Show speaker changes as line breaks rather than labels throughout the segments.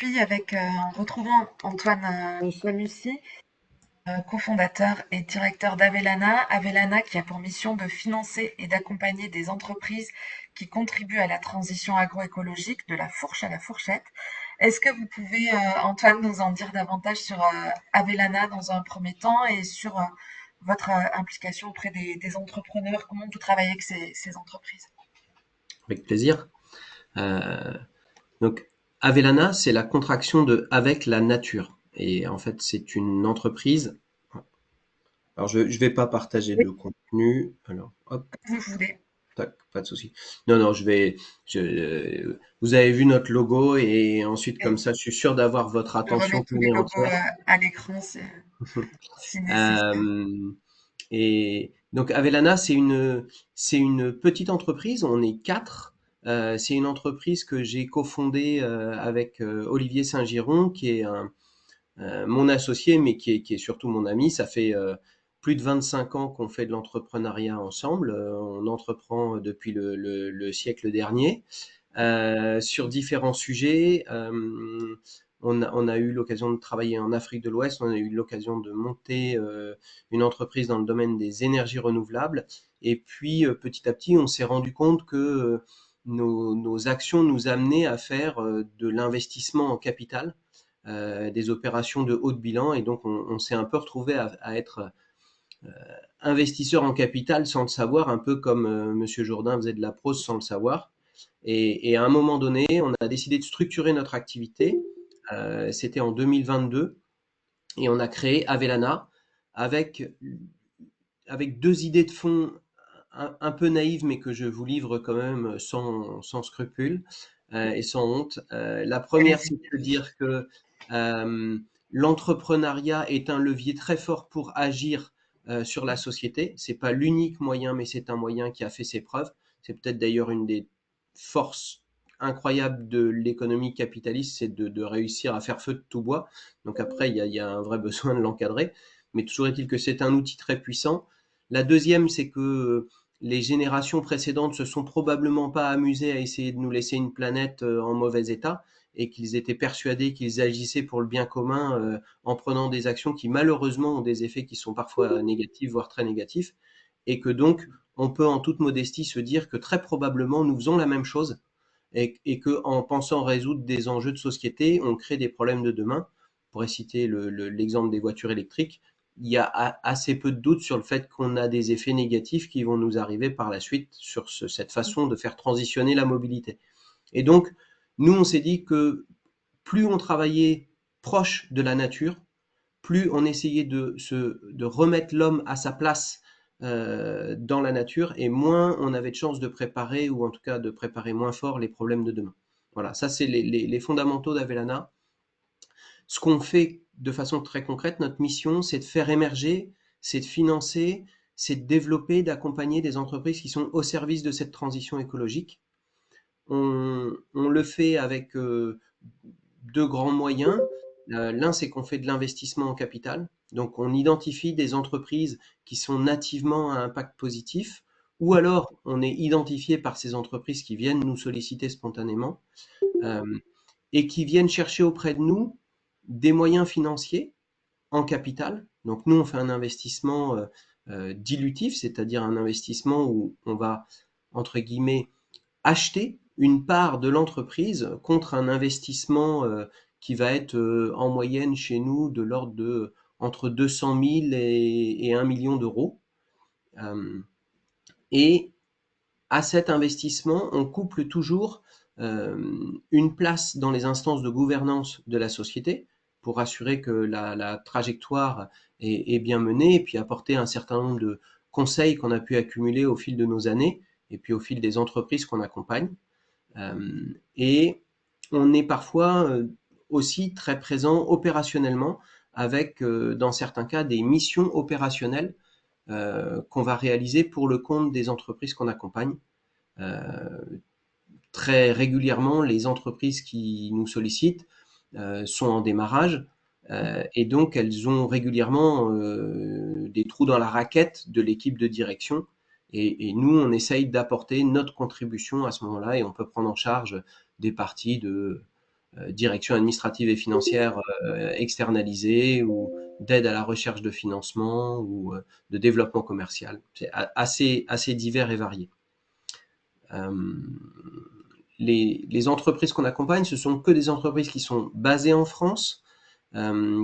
Puis en retrouvant Antoine Sanusi, cofondateur et directeur d'Avelana. Avelana qui a pour mission de financer et d'accompagner des entreprises qui contribuent à la transition agroécologique de la fourche à la fourchette. Est-ce que vous pouvez, Antoine, nous en dire davantage sur Avelana dans un premier temps et sur votre implication auprès des entrepreneurs? Comment vous travaillez avec ces entreprises?
Avec plaisir. Euh, donc, Avelana, c'est la contraction de avec la nature. Et en fait, c'est une entreprise. Alors, je ne vais pas partager
Oui,
le contenu. Alors, hop,
vous voulez.
tac, pas de souci. Non, non, vous avez vu notre logo et ensuite,
Oui,
comme ça, je suis sûr d'avoir votre
je remets
attention
tous les
pleine et
logos
entière.
à l'écran si nécessaire.
Euh, et donc Avelana, c'est une petite entreprise. On est quatre. C'est une entreprise que j'ai cofondée avec Olivier Saint-Giron, qui est mon associé, mais qui est surtout mon ami. Ça fait plus de 25 ans qu'on fait de l'entrepreneuriat ensemble. On entreprend depuis le siècle dernier sur différents sujets. On a eu l'occasion de travailler en Afrique de l'Ouest, on a eu l'occasion de monter une entreprise dans le domaine des énergies renouvelables. Et puis, petit à petit, on s'est rendu compte que nos actions nous amenaient à faire de l'investissement en capital, des opérations de haut de bilan. Et donc, on s'est un peu retrouvé à être investisseur en capital sans le savoir, un peu comme Monsieur Jourdain faisait de la prose sans le savoir. Et à un moment donné, on a décidé de structurer notre activité. C'était en 2022 et on a créé Avelana avec, avec deux idées de fond un peu naïves, mais que je vous livre quand même sans scrupule et sans honte. La première,
Allez-y.
c'est de dire que euh, l'entrepreneuriat est un levier très fort pour agir sur la société. C'est pas l'unique moyen, mais c'est un moyen qui a fait ses preuves. C'est peut-être d'ailleurs une des forces incroyables de l'économie capitaliste, c'est de réussir à faire feu de tout bois. Donc après, il y a un vrai besoin de l'encadrer. Mais toujours est-il que c'est un outil très puissant. La deuxième, c'est que les générations précédentes se sont probablement pas amusées à essayer de nous laisser une planète en mauvais état et qu'ils étaient persuadés qu'ils agissaient pour le bien commun en prenant des actions qui malheureusement ont des effets qui sont parfois négatifs, voire très négatifs, et que donc on peut en toute modestie se dire que très probablement nous faisons la même chose et que en pensant résoudre des enjeux de société, on crée des problèmes de demain. On pourrait citer l'exemple des voitures électriques. Il y a assez peu de doute sur le fait qu'on a des effets négatifs qui vont nous arriver par la suite sur cette façon de faire transitionner la mobilité. Et donc, nous, on s'est dit que plus on travaillait proche de la nature, plus on essayait de remettre l'homme à sa place dans la nature, et moins on avait de chances de préparer, ou en tout cas de préparer moins fort les problèmes de demain. Voilà, ça c'est les fondamentaux d'Avelana. Ce qu'on fait de façon très concrète, notre mission, c'est de faire émerger, c'est de financer, c'est de développer, d'accompagner des entreprises qui sont au service de cette transition écologique. On le fait avec deux grands moyens. L'un, c'est qu'on fait de l'investissement en capital. Donc, on identifie des entreprises qui sont nativement à impact positif, ou alors on est identifié par ces entreprises qui viennent nous solliciter spontanément euh, et qui viennent chercher auprès de nous des moyens financiers en capital. Donc, nous, on fait un investissement dilutif, c'est-à-dire un investissement où on va, entre guillemets, acheter une part de l'entreprise contre un investissement qui va être en moyenne chez nous de l'ordre de entre 200 000 et 1 million d'euros. Euh, et à cet investissement, on couple toujours une place dans les instances de gouvernance de la société pour assurer que la trajectoire est bien menée et puis apporter un certain nombre de conseils qu'on a pu accumuler au fil de nos années et puis au fil des entreprises qu'on accompagne. Et on est parfois aussi très présent opérationnellement avec, dans certains cas, des missions opérationnelles qu'on va réaliser pour le compte des entreprises qu'on accompagne. Euh, Très régulièrement, les entreprises qui nous sollicitent sont en démarrage et donc elles ont régulièrement des trous dans la raquette de l'équipe de direction. Et nous, on essaye d'apporter notre contribution à ce moment-là et on peut prendre en charge des parties de direction administrative et financière externalisée ou d'aide à la recherche de financement ou de développement commercial. C'est assez divers et varié. Les entreprises qu'on accompagne, ce sont que des entreprises qui sont basées en France,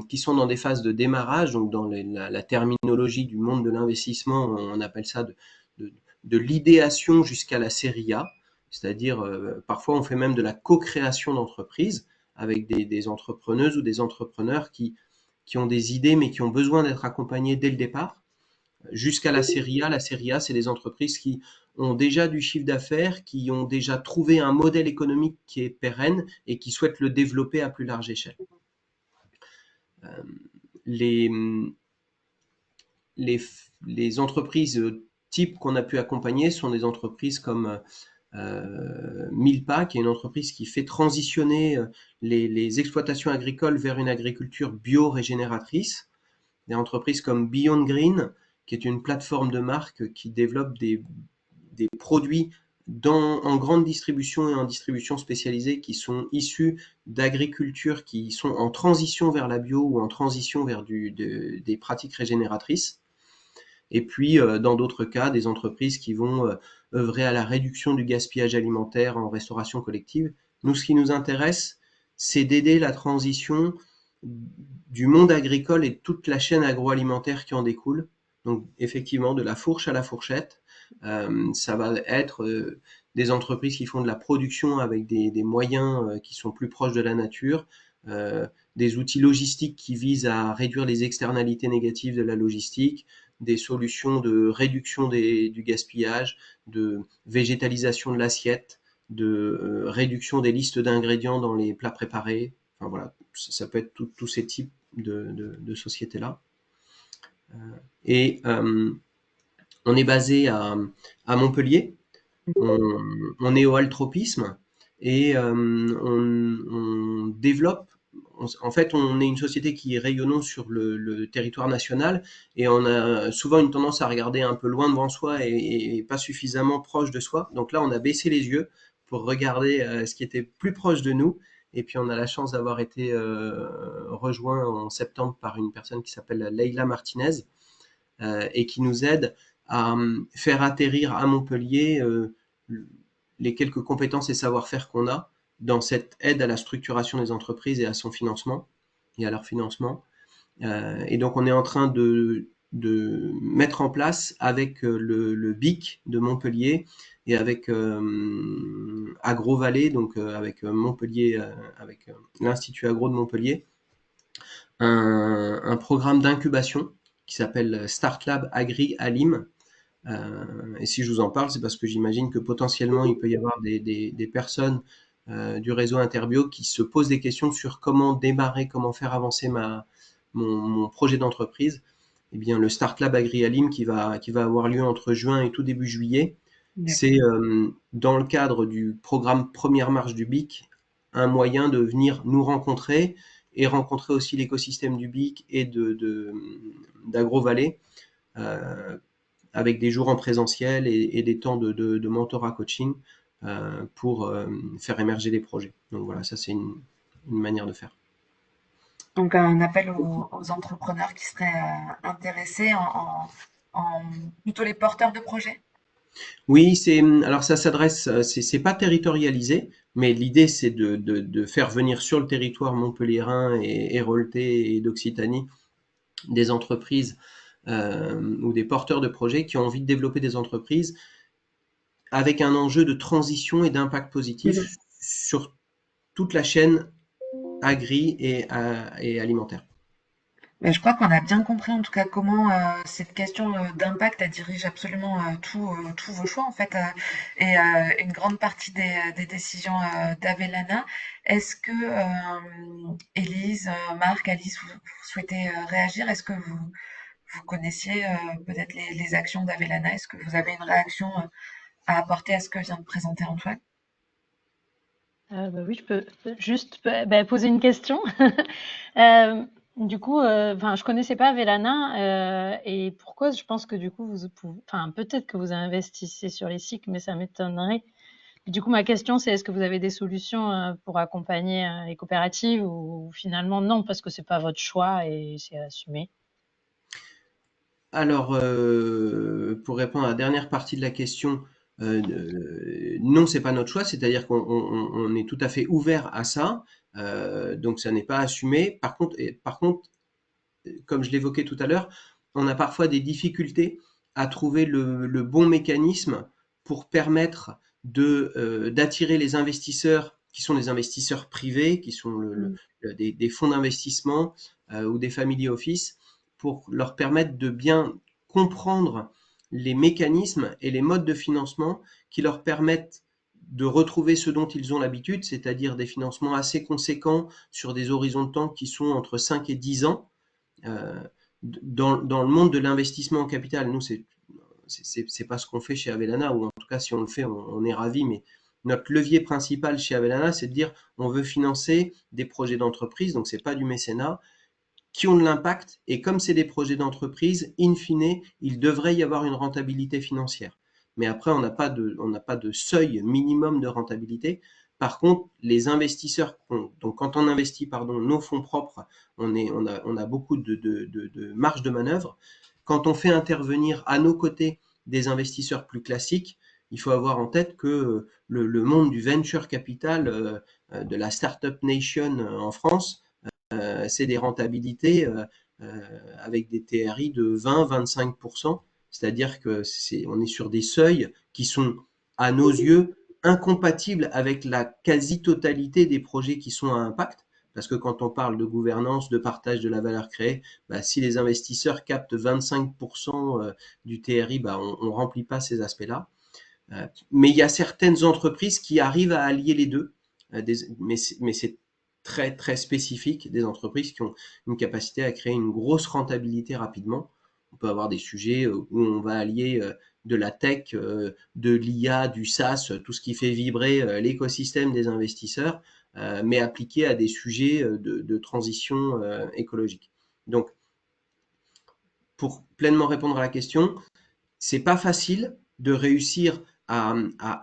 qui sont dans des phases de démarrage, donc dans la terminologie du monde de l'investissement, on appelle ça de l'idéation jusqu'à la série A, c'est-à-dire parfois on fait même de la co-création d'entreprises avec des entrepreneuses ou des entrepreneurs qui ont des idées mais qui ont besoin d'être accompagnés dès le départ, jusqu'à la série A. La série A, c'est des entreprises qui ont déjà du chiffre d'affaires, qui ont déjà trouvé un modèle économique qui est pérenne et qui souhaitent le développer à plus large échelle. Les, les entreprises types qu'on a pu accompagner sont des entreprises comme Milpa, qui est une entreprise qui fait transitionner les exploitations agricoles vers une agriculture bio-régénératrice. Des entreprises comme Beyond Green, qui est une plateforme de marque qui développe des produits en grande distribution et en distribution spécialisée qui sont issus d'agriculture qui sont en transition vers la bio ou en transition vers des pratiques régénératrices. Et puis, dans d'autres cas, des entreprises qui vont œuvrer à la réduction du gaspillage alimentaire en restauration collective. Nous, ce qui nous intéresse, c'est d'aider la transition du monde agricole et toute la chaîne agroalimentaire qui en découle. Donc, effectivement, de la fourche à la fourchette, ça va être des entreprises qui font de la production avec des moyens qui sont plus proches de la nature, des outils logistiques qui visent à réduire les externalités négatives de la logistique, des solutions de réduction du gaspillage, de végétalisation de l'assiette, de réduction des listes d'ingrédients dans les plats préparés. Enfin voilà, ça peut être tous ces types de sociétés-là. Et on est basé à Montpellier, on est au altropisme et on développe. En fait, on est une société qui est rayonnante sur le territoire national et on a souvent une tendance à regarder un peu loin devant soi et pas suffisamment proche de soi. Donc là, on a baissé les yeux pour regarder ce qui était plus proche de nous. Et puis, on a la chance d'avoir été rejoint en septembre par une personne qui s'appelle Leila Martinez et qui nous aide à faire atterrir à Montpellier les quelques compétences et savoir-faire qu'on a dans cette aide à la structuration des entreprises et à son financement et à leur financement. Et donc on est en train de mettre en place avec le BIC de Montpellier et avec AgroVallée, donc avec Montpellier, avec l'Institut Agro de Montpellier, un programme d'incubation qui s'appelle Start Lab Agri Alim. Et si je vous en parle, c'est parce que j'imagine que potentiellement il peut y avoir des personnes du réseau Interbio qui se posent des questions sur comment démarrer, comment faire avancer mon projet d'entreprise. Eh bien, le Start Lab Agri Alim qui va avoir lieu entre juin et tout début juillet, c'est dans le cadre du programme Première Marche du BIC, un moyen de venir nous rencontrer et rencontrer aussi l'écosystème du BIC et d'AgroVallée, avec des jours en présentiel et des temps de mentorat coaching pour faire émerger des projets. Donc voilà, ça c'est une manière de faire.
Donc un appel aux entrepreneurs qui seraient intéressés en plutôt les porteurs de projets.
Oui, alors ça s'adresse, c'est pas territorialisé, mais l'idée c'est de faire venir sur le territoire montpelliérain et héroltais et d'Occitanie des entreprises ou des porteurs de projets qui ont envie de développer des entreprises avec un enjeu de transition et d'impact positif sur toute la chaîne agri et alimentaire.
Mais je crois qu'on a bien compris en tout cas comment cette question d'impact elle dirige absolument tous vos choix en fait et une grande partie des décisions d'Avelana. Est-ce que Élise, Marc, Alice, vous souhaitez réagir? Est-ce que vous connaissiez peut-être les actions d'Avelana? Est-ce que vous avez une réaction à apporter à ce que vient de présenter Antoine?
Bah oui, je peux juste poser une question. Euh, du coup, enfin, je connaissais pas Vélana et pourquoi je pense que du coup, enfin, peut-être que vous investissez sur les cycles, mais ça m'étonnerait Du coup, ma question, c'est est-ce que vous avez des solutions pour accompagner les coopératives ou finalement non, parce que c'est pas votre choix et c'est assumé?
Alors, pour répondre à la dernière partie de la question, non, c'est pas notre choix, c'est-à-dire qu'on est tout à fait ouvert à ça, donc ça n'est pas assumé. Par contre, comme je l'évoquais tout à l'heure, on a parfois des difficultés à trouver le bon mécanisme pour permettre d'attirer les investisseurs qui sont des investisseurs privés, qui sont
Mm.
des fonds d'investissement ou des family office, pour leur permettre de bien comprendre les mécanismes et les modes de financement qui leur permettent de retrouver ce dont ils ont l'habitude, c'est-à-dire des financements assez conséquents sur des horizons de temps qui sont entre 5 et 10 ans, euh, dans le monde de l'investissement en capital. Nous, c'est pas ce qu'on fait chez Avellana, ou en tout cas, si on le fait, on est ravi, mais notre levier principal chez Avellana, c'est de dire on veut financer des projets d'entreprise, donc c'est pas du mécénat, qui ont de l'impact, et comme c'est des projets d'entreprise, in fine, il devrait y avoir une rentabilité financière. Mais après, on n'a pas de seuil minimum de rentabilité. Par contre, les investisseurs, donc quand on investit, pardon, nos fonds propres, on a beaucoup de marge de manœuvre. Quand on fait intervenir à nos côtés des investisseurs plus classiques, il faut avoir en tête que le monde du venture capital, de la startup nation en France, c'est des rentabilités avec des TRI de 20-25%, c'est-à-dire que on est sur des seuils qui sont, à nos yeux, incompatibles avec la quasi-totalité des projets qui sont à impact. Parce que quand on parle de gouvernance, de partage de la valeur créée, bah, si les investisseurs captent 25% du TRI, bah, on ne remplit pas ces aspects-là. Mais il y a certaines entreprises qui arrivent à allier les deux, mais c'est très très spécifique, des entreprises qui ont une capacité à créer une grosse rentabilité rapidement. On peut avoir des sujets où on va allier de la tech, de l'IA, du SaaS, tout ce qui fait vibrer l'écosystème des investisseurs, mais appliqué à des sujets de transition écologique. Donc, pour pleinement répondre à la question, c'est pas facile de réussir à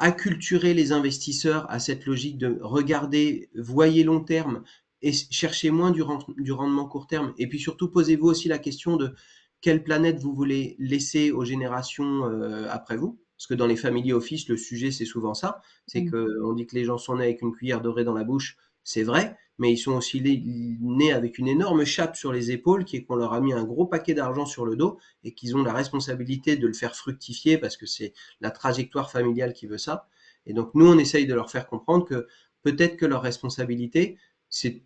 acculturer les investisseurs à cette logique de regarder, voyez long terme et chercher moins du rendement court terme. Et puis surtout, posez-vous aussi la question de quelle planète vous voulez laisser aux générations après vous. Parce que dans les family office, le sujet, c'est souvent ça. C'est
Mm.
qu'on dit que les gens sont nés avec une cuillère dorée dans la bouche. C'est vrai, mais ils sont aussi nés avec une énorme chape sur les épaules, qui est qu'on leur a mis un gros paquet d'argent sur le dos et qu'ils ont la responsabilité de le faire fructifier parce que c'est la trajectoire familiale qui veut ça. Et donc nous, on essaye de leur faire comprendre que peut-être que leur responsabilité, c'est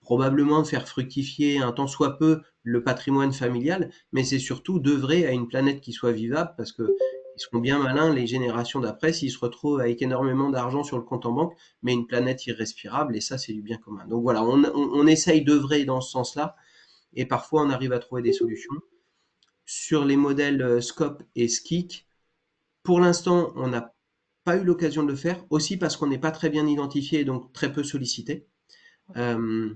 probablement de faire fructifier un tant soit peu le patrimoine familial, mais c'est surtout d'œuvrer à une planète qui soit vivable, parce que ils seront bien malins les générations d'après s'ils se retrouvent avec énormément d'argent sur le compte en banque, mais une planète irrespirable, et ça c'est du bien commun. Donc voilà, on essaye d'œuvrer dans ce sens-là, et parfois on arrive à trouver des solutions. Sur les modèles Scope et Skik, pour l'instant, on n'a pas eu l'occasion de le faire, aussi parce qu'on n'est pas très bien identifié et donc très peu sollicité euh,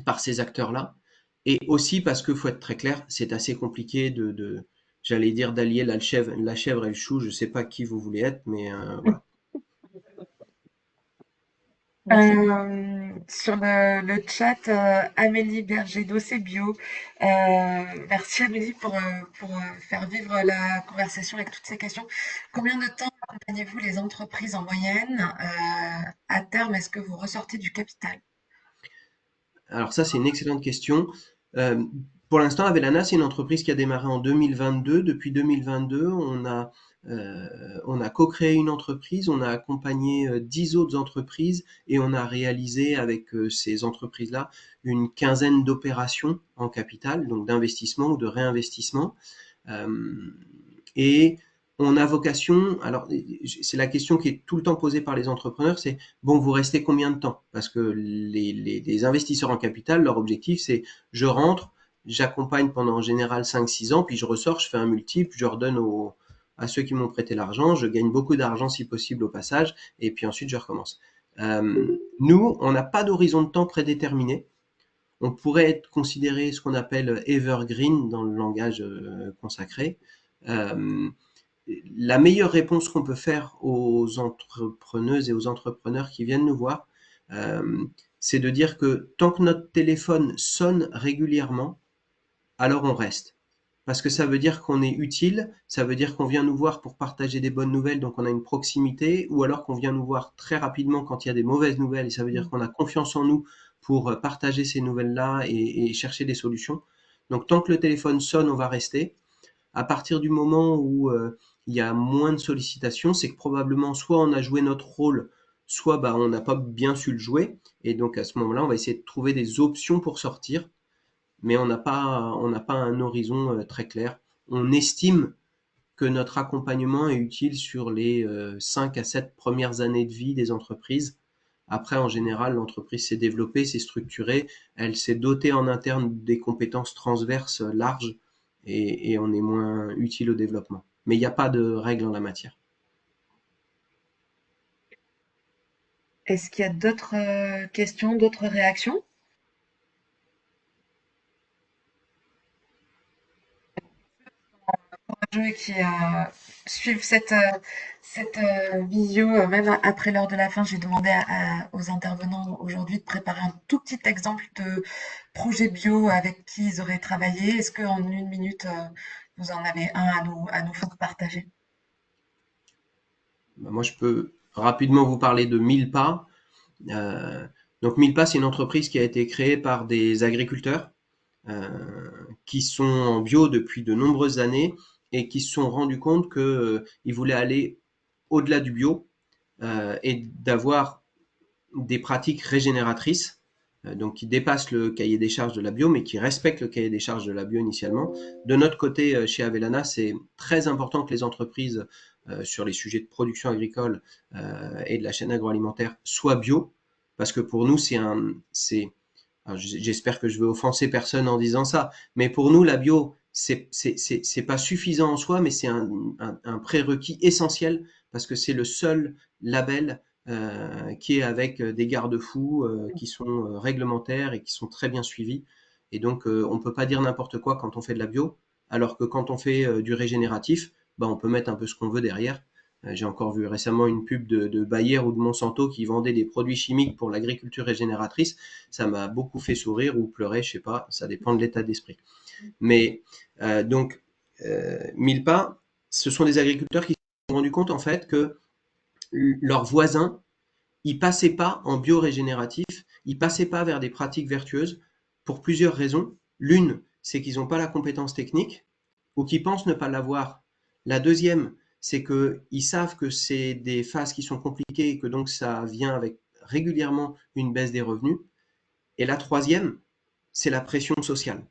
par ces acteurs-là, et aussi parce qu'il faut être très clair, c'est assez compliqué j'allais dire, d'allier la chèvre et le chou. Je ne sais pas qui vous voulez être, mais voilà.
Merci.
Sur le chat, Amélie Berger-Dossé-Bio. Merci Amélie pour faire vivre la conversation avec toutes ces questions. Combien de temps accompagnez-vous les entreprises en moyenne? À terme, est-ce que vous ressortez du capital?
Alors ça, c'est une excellente question. Euh, pour l'instant, Avellana, c'est une entreprise qui a démarré en 2022. Depuis 2022, on a co-créé une entreprise, on a accompagné 10 autres entreprises, et on a réalisé avec ces entreprises-là une quinzaine d'opérations en capital, donc d'investissement ou de réinvestissement. Euh, et on a vocation, alors c'est la question qui est tout le temps posée par les entrepreneurs, c'est bon, vous restez combien de temps? Parce que les investisseurs en capital, leur objectif, c'est je rentre, j'accompagne pendant en général 5-6 ans, puis je ressors, je fais un multiple, je redonne à ceux qui m'ont prêté l'argent, je gagne beaucoup d'argent si possible au passage, et puis ensuite je recommence. Nous, on n'a pas d'horizon de temps prédéterminé. On pourrait être considéré ce qu'on appelle evergreen dans le langage consacré. Euh, la meilleure réponse qu'on peut faire aux entrepreneuses et aux entrepreneurs qui viennent nous voir, c'est de dire que tant que notre téléphone sonne régulièrement, alors on reste. Parce que ça veut dire qu'on est utile, ça veut dire qu'on vient nous voir pour partager des bonnes nouvelles, donc on a une proximité, ou alors qu'on vient nous voir très rapidement quand il y a des mauvaises nouvelles, et ça veut dire qu'on a confiance en nous pour partager ces nouvelles-là et chercher des solutions. Donc tant que le téléphone sonne, on va rester. À partir du moment où il y a moins de sollicitations, c'est que probablement soit on a joué notre rôle, soit bah, on n'a pas bien su le jouer. Et donc à ce moment-là, on va essayer de trouver des options pour sortir, mais on n'a pas un horizon très clair. On estime que notre accompagnement est utile sur les 5 à 7 premières années de vie des entreprises. Après, en général, l'entreprise s'est développée, s'est structurée, elle s'est dotée en interne des compétences transverses larges et on est moins utile au développement. Mais il n'y a pas de règle en la matière.
Est-ce qu'il y a d'autres questions, d'autres réactions? Courageux et qui suivent cette visio, même après l'heure de la fin. J'ai demandé aux intervenants aujourd'hui de préparer un tout petit exemple de projet bio avec qui ils auraient travaillé. Est-ce qu'en une minute, vous en avez un à nous faire partager?
Bah, moi, je peux rapidement vous parler de 1000 pas. Euh, donc 1000 pas, c'est une entreprise qui a été créée par des agriculteurs euh, qui sont en bio depuis de nombreuses années et qui se sont rendus compte qu'ils voulaient aller au-delà du bio et d'avoir des pratiques régénératrices, donc qui dépassent le cahier des charges de la bio, mais qui respectent le cahier des charges de la bio initialement. De notre côté, chez Avellana, c'est très important que les entreprises sur les sujets de production agricole et de la chaîne agroalimentaire soient bio, parce que pour nous, j'espère que je vais offenser personne en disant ça, mais pour nous, la bio, c'est pas suffisant en soi, mais c'est un prérequis essentiel parce que c'est le seul label qui est avec des garde-fous qui sont réglementaires et qui sont très bien suivis. Et donc, on ne peut pas dire n'importe quoi quand on fait de la bio, alors que quand on fait du régénératif, bah, on peut mettre un peu ce qu'on veut derrière. J'ai encore vu récemment une pub de Bayer ou de Monsanto qui vendait des produits chimiques pour l'agriculture régénératrice. Ça m'a beaucoup fait sourire ou pleurer, je sais pas, ça dépend de l'état d'esprit. Mais donc, Milpa, ce sont des agriculteurs qui se sont rendus compte en fait que leurs voisins, ils passaient pas en biorégénératif, ils passaient pas vers des pratiques vertueuses pour plusieurs raisons. L'une, c'est qu'ils n'ont pas la compétence technique ou qu'ils pensent ne pas l'avoir. La deuxième, c'est qu'ils savent que c'est des phases qui sont compliquées et que donc ça vient avec régulièrement une baisse des revenus. Et la troisième, c'est la pression sociale,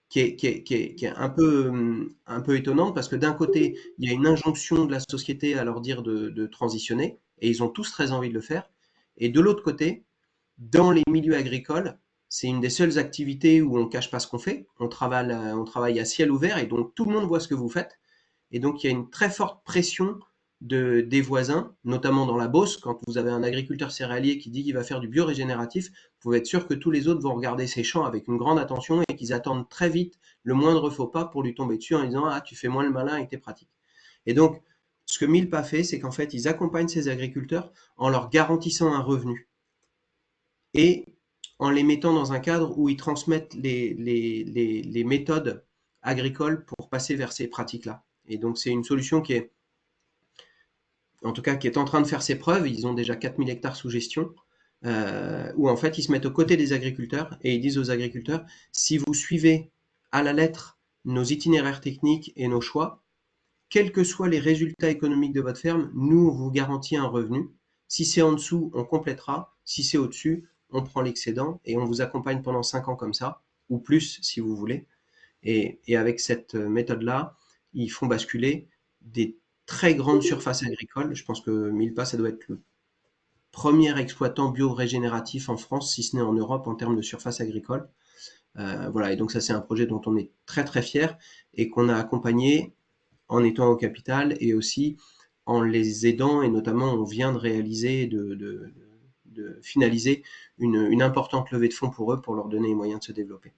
qui est un peu étonnante parce que d'un côté, il y a une injonction de la société à leur dire de transitionner, et ils ont tous très envie de le faire. Et de l'autre côté, dans les milieux agricoles, c'est une des seules activités où on ne cache pas ce qu'on fait. On travaille à ciel ouvert et donc tout le monde voit ce que vous faites. Et donc il y a une très forte pression des voisins, notamment dans la Beauce. Quand vous avez un agriculteur céréalier qui dit qu'il va faire du biorégénératif, vous pouvez être sûr que tous les autres vont regarder ses champs avec une grande attention et qu'ils attendent très vite le moindre faux pas pour lui tomber dessus en disant ah tu fais moins le malin avec tes pratiques. Et donc ce que Milpa fait, c'est qu'en fait ils accompagnent ces agriculteurs en leur garantissant un revenu et en les mettant dans un cadre où ils transmettent les méthodes agricoles pour passer vers ces pratiques-là. Et donc c'est une solution qui est, en tout cas, qui est en train de faire ses preuves. Ils ont déjà 4000 hectares sous gestion, où en fait ils se mettent aux côtés des agriculteurs et ils disent aux agriculteurs, si vous suivez à la lettre nos itinéraires techniques et nos choix, quels que soient les résultats économiques de votre ferme, nous, on vous garantit un revenu. Si c'est en dessous, on complétera. Si c'est au-dessus, on prend l'excédent et on vous accompagne pendant 5 ans comme ça, ou plus si vous voulez. Et avec cette méthode-là, ils font basculer des très grandes surfaces agricoles. Je pense que Milpa, ça doit être le premier exploitant bio-régénératif en France, si ce n'est en Europe, en termes de surface agricole. Voilà, et donc ça, c'est un projet dont on est très très fier et qu'on a accompagné en étant au capital et aussi en les aidant, et notamment on vient de réaliser, de finaliser une importante levée de fonds pour eux pour leur donner les moyens de se développer.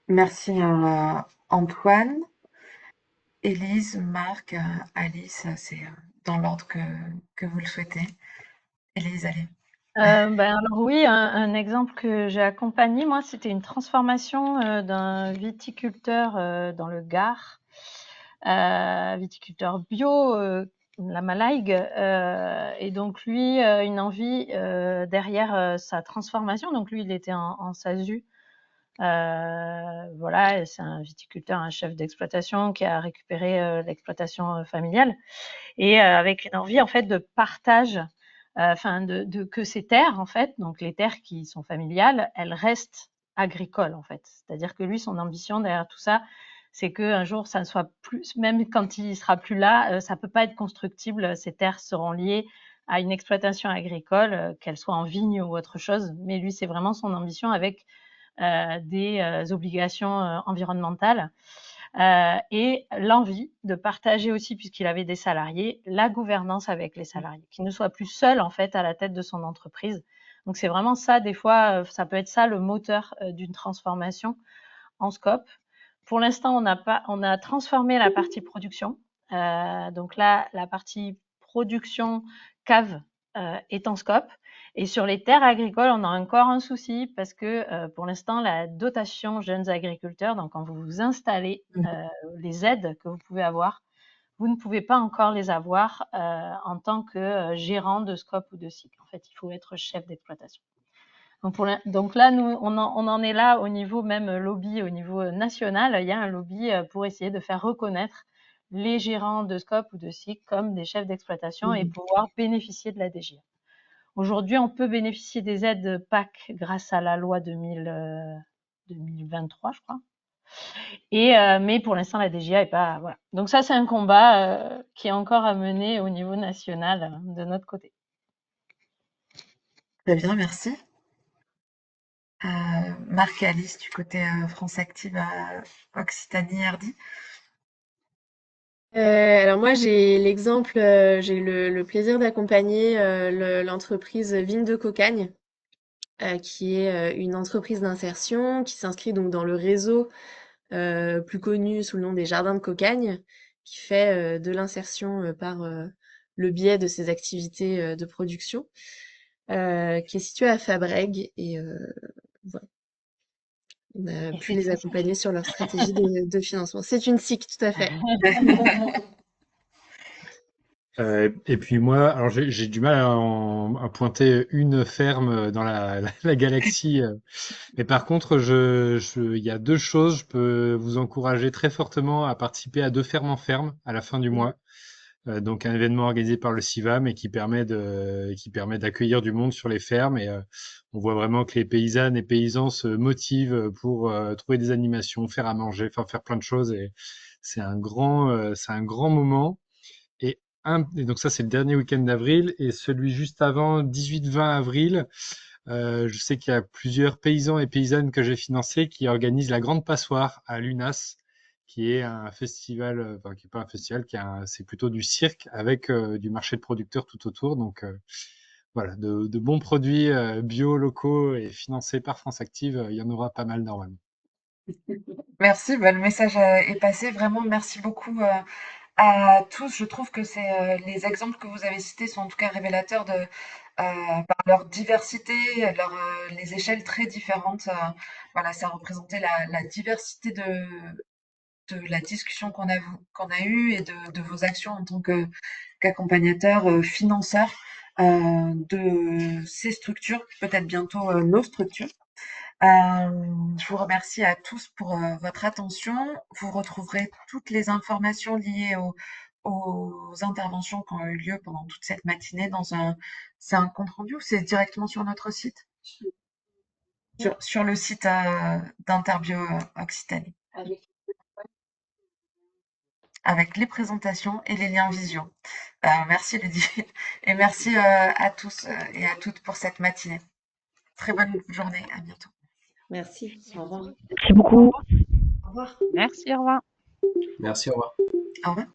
Merci Antoine. Élise, Marc, Alice, c'est dans l'ordre que vous le souhaitez. Élise, allez.
Alors oui, un exemple que j'ai accompagné, moi, c'était une transformation d'un viticulteur dans le Gard, viticulteur bio, la Malague, et donc lui, une envie derrière sa transformation. Donc lui, il était en SASU. Voilà, et c'est un viticulteur, un chef d'exploitation qui a récupéré l'exploitation familiale et avec une envie en fait de partage, enfin de que ces terres en fait, donc les terres qui sont familiales, elles restent agricoles en fait. C'est-à-dire que lui, son ambition derrière tout ça, c'est qu'un jour ça ne soit plus, même quand il sera plus là, ça peut pas être constructible. Ces terres seront liées à une exploitation agricole, qu'elle soit en vigne ou autre chose. Mais lui, c'est vraiment son ambition avec des obligations environnementales et l'envie de partager aussi, puisqu'il avait des salariés, la gouvernance avec les salariés, qu'il ne soit plus seul en fait à la tête de son entreprise. Donc c'est vraiment ça, des fois, ça peut être ça le moteur d'une transformation en scope. Pour l'instant, on a transformé la partie production. Donc là, la partie production cave est en scope. Et sur les terres agricoles, on a encore un souci parce que pour l'instant, la dotation jeunes agriculteurs, donc quand vous vous installez, les aides que vous pouvez avoir, vous ne pouvez pas encore les avoir en tant que gérant de scope ou de cycle. En fait, il faut être chef d'exploitation. Donc là, nous, on en est là au niveau même lobby, au niveau national. Il y a un lobby pour essayer de faire reconnaître les gérants de scope ou de SIC comme des chefs d'exploitation et pouvoir bénéficier de la DGA. Aujourd'hui, on peut bénéficier des aides PAC grâce à la loi 2023, je crois. Mais pour l'instant, la DGA est pas. Voilà. Donc ça, c'est un combat qui est encore à mener au niveau national de notre côté.
Très bien, merci. Marc et Alice du côté France Active Occitanie RD.
Alors moi j'ai l'exemple, j'ai eu le plaisir d'accompagner l'entreprise Vigne de Cocagne, qui est une entreprise d'insertion qui s'inscrit donc dans le réseau plus connu sous le nom des Jardins de Cocagne, qui fait de l'insertion par le biais de ses activités de production, qui est située à Fabrègues et voilà. On a pu les accompagner sur leur stratégie de financement. C'est une SIC, tout à fait.
Et puis moi, alors j'ai du mal à pointer une ferme dans la galaxie. Mais par contre, il y a deux choses. Je peux vous encourager très fortement à participer à 2 fermes en ferme à la fin du mois. Donc un événement organisé par le CIVAM et qui permet d'accueillir du monde sur les fermes. Et on voit vraiment que les paysannes et paysans se motivent pour trouver des animations, faire à manger, enfin faire plein de choses. Et c'est un grand moment. Et donc ça, c'est le dernier week-end d'avril. Et celui juste avant, 18-20 avril, je sais qu'il y a plusieurs paysans et paysannes que j'ai financés qui organisent la Grande Passoire à l'UNAS, qui est un festival, enfin qui est pas un festival, c'est plutôt du cirque avec du marché de producteurs tout autour. Donc voilà, de bons produits bio, locaux et financés par France Active, il y en aura pas mal normalement.
Merci, le message est passé. Vraiment, merci beaucoup à tous. Je trouve que les exemples que vous avez cités sont en tout cas révélateurs par leur diversité, les échelles très différentes. Voilà, ça représentait la diversité de la discussion qu'on a eue et de vos actions en tant qu'accompagnateur, financeur de ces structures, peut-être bientôt nos structures. Je vous remercie à tous pour votre attention. Vous retrouverez toutes les informations liées aux interventions qui ont eu lieu pendant toute cette matinée c'est un compte rendu ou c'est directement sur notre site? Sur le site d'Interbio Occitanie. Avec les présentations et les liens visio. Merci Ludivine et merci à tous et à toutes pour cette matinée. Très bonne journée, à bientôt.
Merci. Au revoir.
Merci beaucoup.
Au revoir.
Merci, au revoir.
Merci, au revoir.
Au revoir.